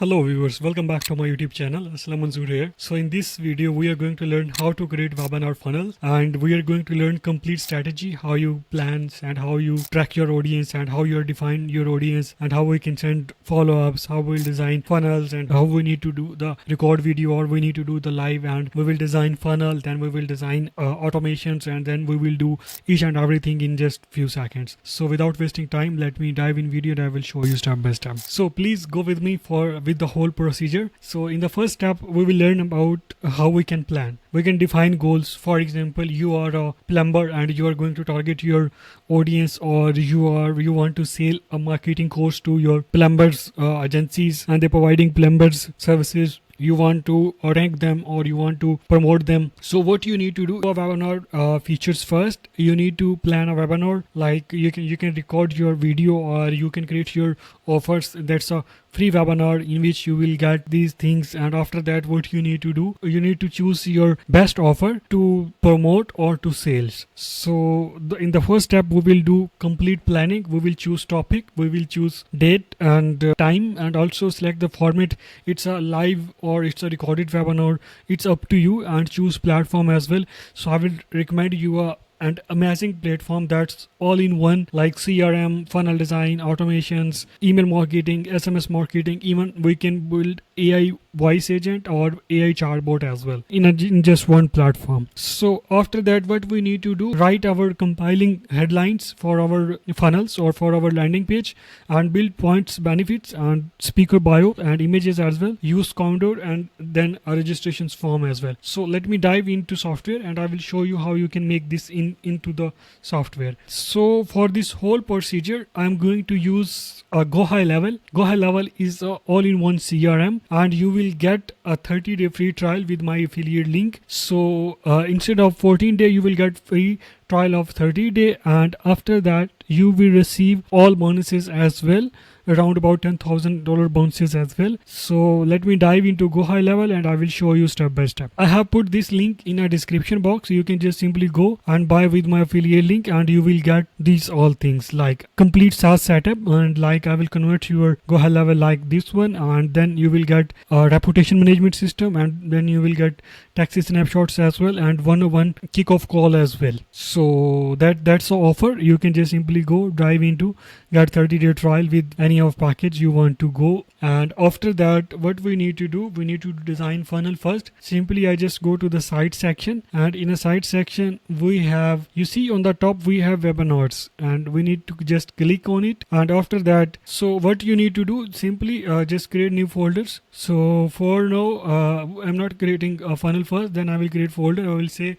Hello viewers, welcome back to my YouTube channel. Aslam Manzoor here. So in this video we are going to learn how to create webinar funnel, and we are going to learn complete strategy, how you plan and how you track your audience and how you define your audience and how we can send follow-ups, how we'll design funnels and how we need to do the record video or we need to do the live, and we will design funnel, then we will design automations, and then we will do each and everything in just few seconds. So without wasting time, let me dive in video and I will show you step by step. So please go with me with the whole procedure. So in the first step we will learn about how we can plan. We can define goals. For example, you are a plumber and you are going to target your audience, or you want to sell a marketing course to your plumbers agencies and they're providing plumbers services. You want to rank them or you want to promote them. So what you need to do, a webinar features first. You need to plan a webinar, like you can record your video or you can create your offers. That's a free webinar in which you will get these things. And after that, what you need to do, you need to choose your best offer to promote or to sales. So in the first step we will do complete planning. We will choose topic, we will choose date and time, and also select the format. It's a live or it's a recorded webinar. It's up to you, and choose platform as well. So I will recommend you an amazing platform that's all in one, like CRM, funnel design, automations, email marketing, SMS marketing. Even we can build AI voice agent or AI chatbot as well in just one platform. So after that, what we need to do, write our compiling headlines for our funnels or for our landing page, and build points, benefits, and speaker bio and images as well. Use counter and then a registrations form as well. So let me dive into software and I will show you how you can make this into the software. So for this whole procedure, I'm going to use a GoHighLevel. GoHighLevel is a all-in-one CRM, and you will get a 30-day free trial with my affiliate link. So instead of 14-day, you will get free trial of 30-day, and after that you will receive all bonuses as well, around about $10,000 bonuses as well. So let me dive into GoHighLevel and I will show you step by step. I have put this link in a description box. You can just simply go and buy with my affiliate link, and you will get these all things like complete SaaS setup, and like I will convert your GoHighLevel like this one, and then you will get a reputation management system, and then you will get taxi snapshots as well, and 101 kickoff call as well. So that's the offer. You can just simply go dive into get 30-day trial with any of package you want to go. And after that, what we need to do, we need to design funnel first. Simply I just go to the site section, and in a site section we have, you see on the top we have webinars, and we need to just click on it. And after that, so what you need to do, simply just create new folders. So for now I'm not creating a funnel first, then I will create folder. I will say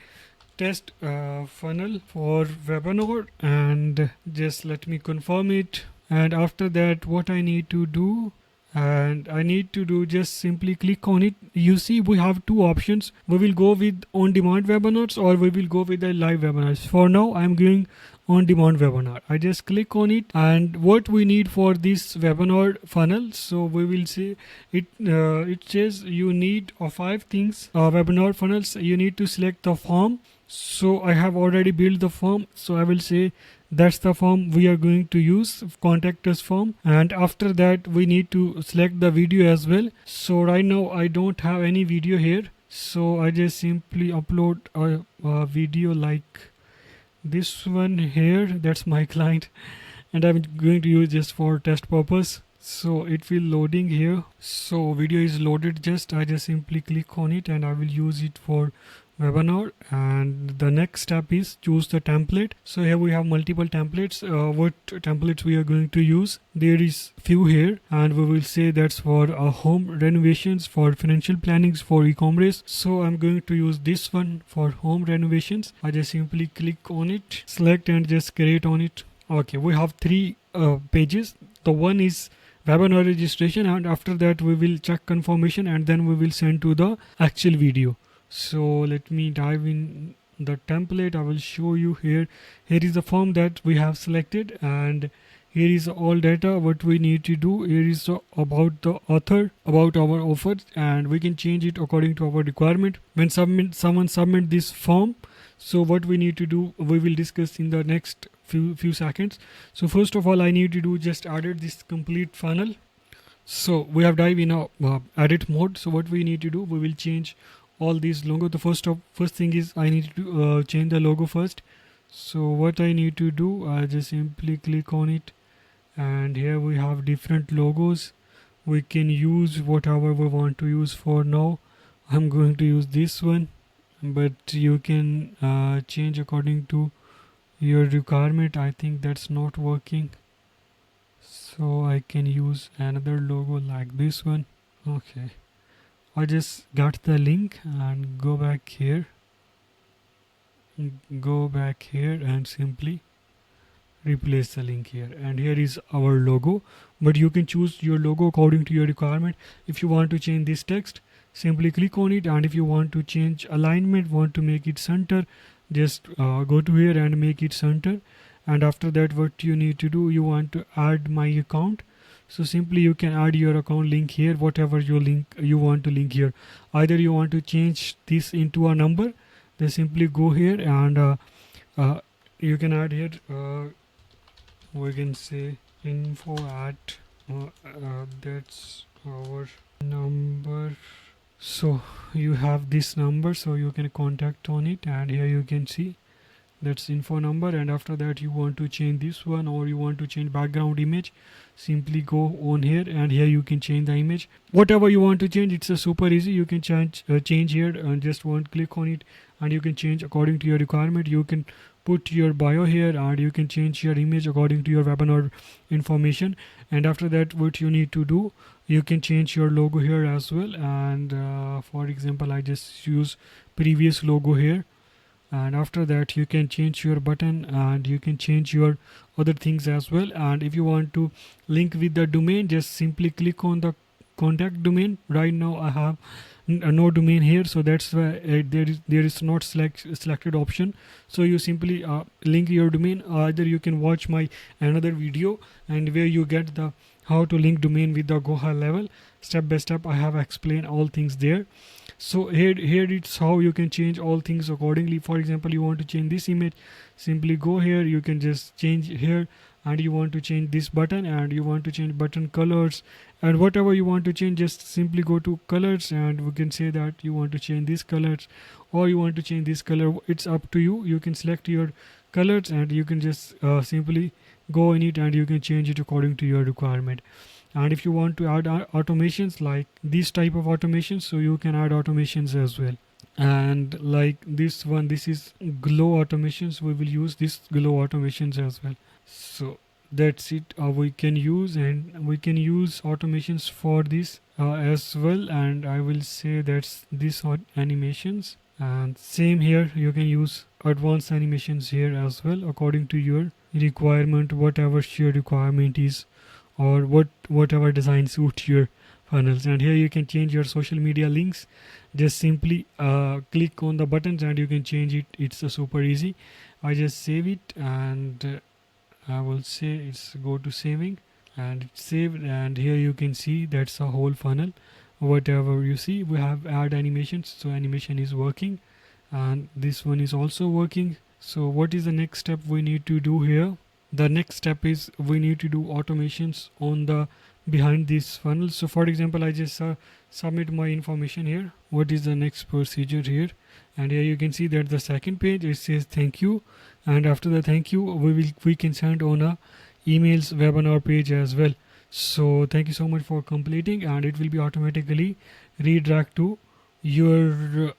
test funnel for webinar, and just let me confirm it. And after that, what I need to do, and I need to do, just simply click on it. You see we have two options. We will go with on-demand webinars or we will go with the live webinars. For now I'm going on-demand webinar. I just click on it, and what we need for this webinar funnel, so we will see it. It says you need 5 things. Webinar funnels, you need to select the form. So I have already built the form, so I will say that's the form we are going to use, contact us form. And after that we need to select the video as well. So right now I don't have any video here, so I just simply upload a video like this one here. That's my client, and I'm going to use just for test purpose. So it will loading here. So video is loaded. I just simply click on it and I will use it for webinar. And the next step is choose the template. So here we have multiple templates. What templates we are going to use, there is few here, and we will say that's for home renovations, for financial plannings, for e-commerce. So I'm going to use this one for home renovations. I just simply click on it, select, and just create on it. Okay, we have 3 pages. The one is webinar registration, and after that we will check confirmation, and then we will send to the actual video. So let me dive in the template. I will show you here. Here is the form that we have selected, and here is all data what we need to do. Here is about the author, about our offer, and we can change it according to our requirement. When someone submit this form, so what we need to do, we will discuss in the next few seconds. So first of all, I need to do just added this complete funnel. So we have dive in a edit mode. So what we need to do, we will change all these logo. The first thing is I need to change the logo first. So what I need to do, I just simply click on it, and here we have different logos. We can use whatever we want to use. For now I'm going to use this one, but you can change according to your requirement. I think that's not working, so I can use another logo like this one. Okay, I just got the link and go back here and simply replace the link here, and here is our logo. But you can choose your logo according to your requirement. If you want to change this text, simply click on it, and if you want to change alignment, want to make it center, just go to here and make it center. And after that, what you need to do, you want to add my account. So simply you can add your account link here, whatever your link you want to link here. Either you want to change this into a number, then simply go here and you can add here, we can say info at that's our number. So you have this number, so you can contact on it, and here you can see that's info number. And after that, you want to change this one, or you want to change background image, simply go on here, and here you can change the image, whatever you want to change. It's a super easy. You can change here and just one click on it, and you can change according to your requirement. You can put your bio here, and you can change your image according to your webinar information. And after that, what you need to do, you can change your logo here as well. And for example, I just use previous logo here. And after that, you can change your button, and you can change your other things as well. And if you want to link with the domain, just simply click on the contact domain. Right now I have no domain here, so that's why there is not selected option. So you simply link your domain. Either you can watch my another video, and where you get the how to link domain with the GoHighLevel step by step. I have explained all things there. So here it's how you can change all things accordingly. For example, you want to change this image, simply go here, you can just change here. And you want to change this button, and you want to change button colors, and whatever you want to change, just simply go to colors, and we can say that you want to change these colors, or you want to change this color. It's up to you. You can select your colors, and you can just simply go in it, and you can change it according to your requirement. And if you want to add automations like this type of automations, so you can add automations as well. And like this one, this is glow automations. We will use this glow automations as well. So that's it. We can use, and we can use automations for this as well. And I will say that's this animations, and same here, you can use advanced animations here as well according to your requirement, whatever your requirement is, or whatever design suits your funnels. And here you can change your social media links. Just simply click on the buttons, and you can change it. It's super easy. I just save it, and I will say it's go to saving, and it's saved. And here you can see that's a whole funnel. Whatever you see, we have add animations, so animation is working, and this one is also working. So what is the next step we need to do here? The next step is we need to do automations on the behind this funnel. So for example, I just submit my information here. What is the next procedure here? And here you can see that the second page, it says thank you, and after the thank you, we can send on a emails webinar page as well. So thank you so much for completing, and it will be automatically redirect to your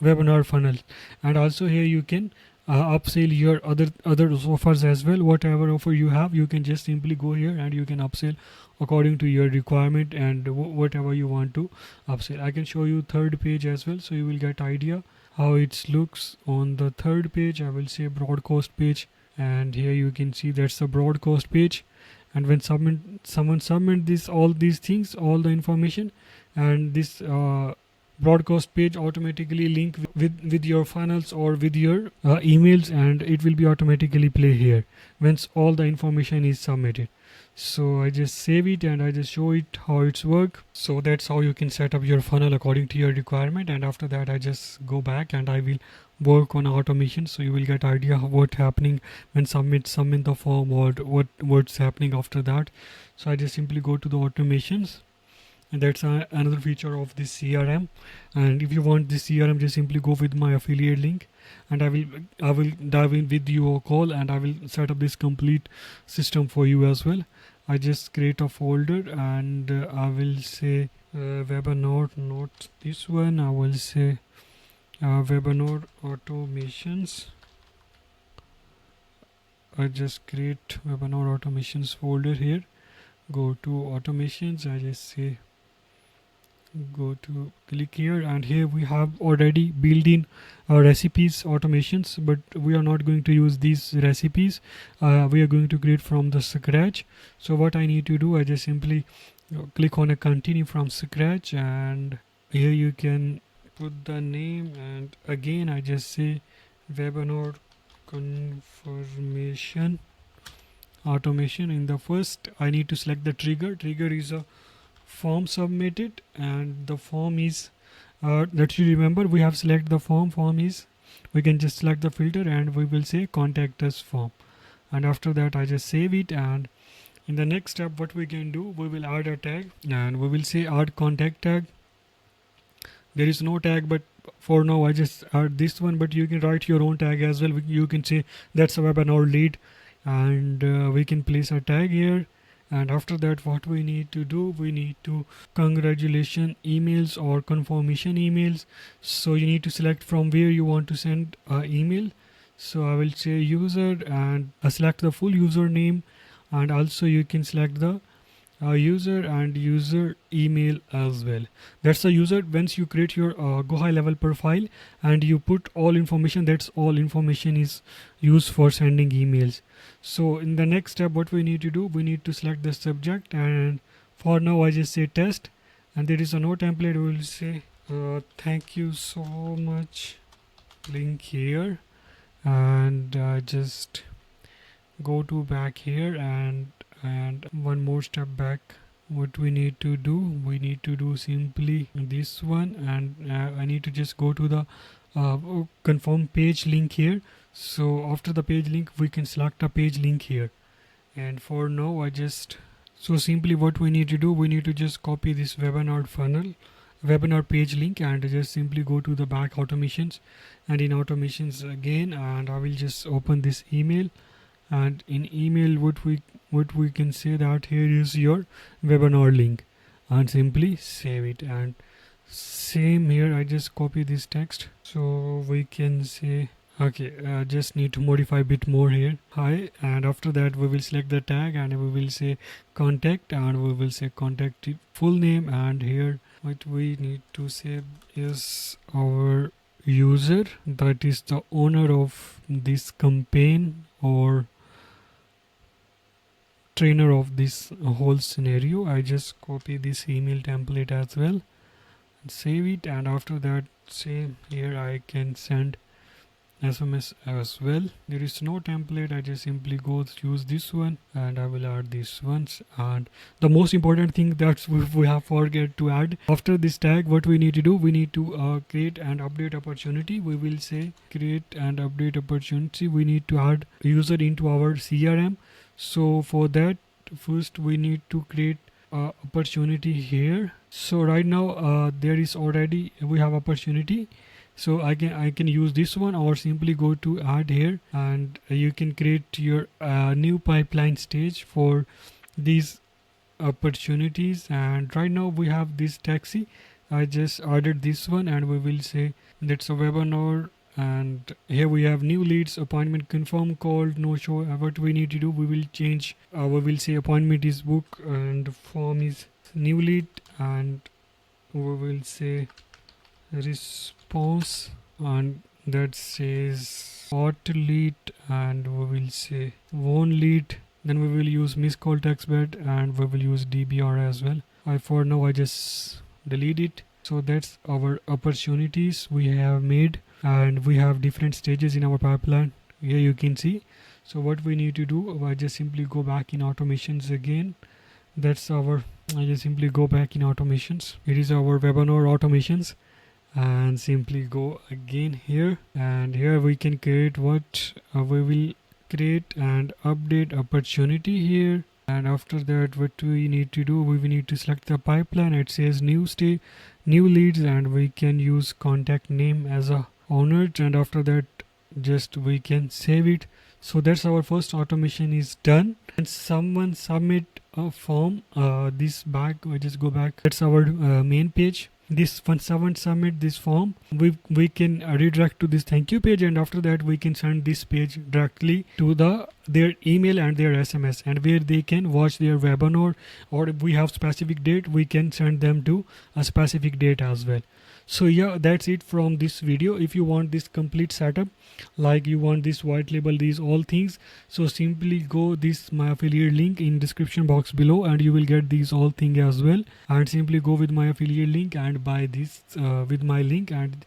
webinar funnel. And also here you can upsell your other offers as well. Whatever offer you have, you can just simply go here, and you can upsell according to your requirement, and whatever you want to upsell. I can show you third page as well, so you will get idea how it looks on the third page. I will say broadcast page, and here you can see that's the broadcast page. And when someone submit this all these things, all the information, and this broadcast page automatically link with your funnels or with your emails, and it will be automatically play here once all the information is submitted. So I just save it, and I just show it how it's work. So that's how you can set up your funnel according to your requirement. And after that, I just go back, and I will work on automation, so you will get idea of what's happening when submit the form, or what's happening after that. So I just simply go to the automations, and that's another feature of this CRM. And if you want this CRM, just simply go with my affiliate link, and I will dive in with you a call, and I will set up this complete system for you as well. I just create a folder, and I will say webinar, not this one. I will say webinar automations. I just create webinar automations folder here. Go to automations. I just say go to click here, and here we have already built in recipes automations, but we are not going to use these recipes. We are going to create from the scratch. So what I need to do, I just simply click on a continue from scratch, and here you can put the name, and again I just say webinar confirmation automation. In the first, I need to select the trigger is a form submitted, and the form is that you remember we have select the form is, we can just select the filter, and we will say contact us form, and after that I just save it. And in the next step, what we can do, we will add a tag, and we will say add contact tag. There is no tag, but for now I just add this one, but you can write your own tag as well. You can say that's a webinar lead, and we can place a tag here. And after that, what we need to do, we need to congratulation emails or confirmation emails. So you need to select from where you want to send email. So I will say user, and select the full username, and also you can select the user and user email as well. That's the user. Once you create your GoHighLevel profile and you put all information, that's all information is used for sending emails. So in the next step, what we need to do, we need to select the subject, and for now I just say test, and there is a no template. We will say thank you so much, link here, and just go to back here, and one more step back. What we need to do, we need to do simply this one, and I need to just go to the confirm page link here. So after the page link, we can select a page link here, and for now I just, so simply what we need to do, we need to just copy this webinar page link, and just simply go to the back automations, and in automations again, and I will just open this email, and in email what we can say that here is your webinar link, and simply save it. And same here, I just copy this text, so we can say okay, just need to modify a bit more here, hi, and after that we will select the tag, and we will say contact, and we will say contact full name, and here what we need to say is our user, that is the owner of this campaign or trainer of this whole scenario. I just copy this email template as well and save it, and after that, same here, I can send SMS as well. There is no template, I just simply go use this one, and I will add these ones. And the most important thing that we have forget to add, after this tag, what we need to do, we need to create and update opportunity. We will say create and update opportunity. We need to add user into our CRM. So for that, first we need to create opportunity here. So right now there is already, we have opportunity, so I can use this one, or simply go to add here, and you can create your new pipeline stage for these opportunities. And right now we have this taxi, I just added this one, and we will say that's a webinar, and here we have new leads, appointment confirm, called, no show. What we need to do, we will change, we will say appointment is book, and form is new lead, and we will say response, and that says hot lead, and we will say won lead. Then we will use missed call text bed, and we will use DBR as well. For now I just delete it. So that's our opportunities we have made, and we have different stages in our pipeline. Here you can see. So what we need to do, I just simply go back in automations again. That's our, I just simply go back in automations. It is our webinar automations, and simply go again here, and here we can create what we will create and update opportunity here. And after that, what we need to do, we will need to select the pipeline. It says new leads, and we can use contact name as a owner, and after that just we can save it. So that's our first automation is done. And someone submit a form, this back, we just go back, that's our main page. This when someone submit this form, we can redirect to this thank you page, and after that we can send this page directly to their email and their SMS, and where they can watch their webinar, or if we have specific date, we can send them to a specific date as well. So yeah, that's it from this video. If you want this complete setup, like you want this white label, these all things, so simply go this my affiliate link in description box below, and you will get these all thing as well. And simply go with my affiliate link and buy this with my link, and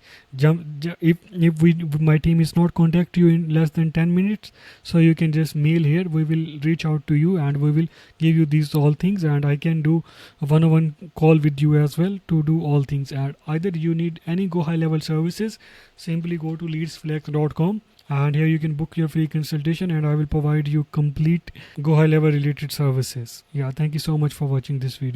if my team is not contact you in less than 10 minutes, so you can just mail here, we will reach out to you and we will give you these all things, and I can do a one-on-one call with you as well to do all things. And either you need any GoHighLevel services, simply go to leadsflex.com, and here you can book your free consultation, and I will provide you complete GoHighLevel related services. Yeah, thank you so much for watching this video.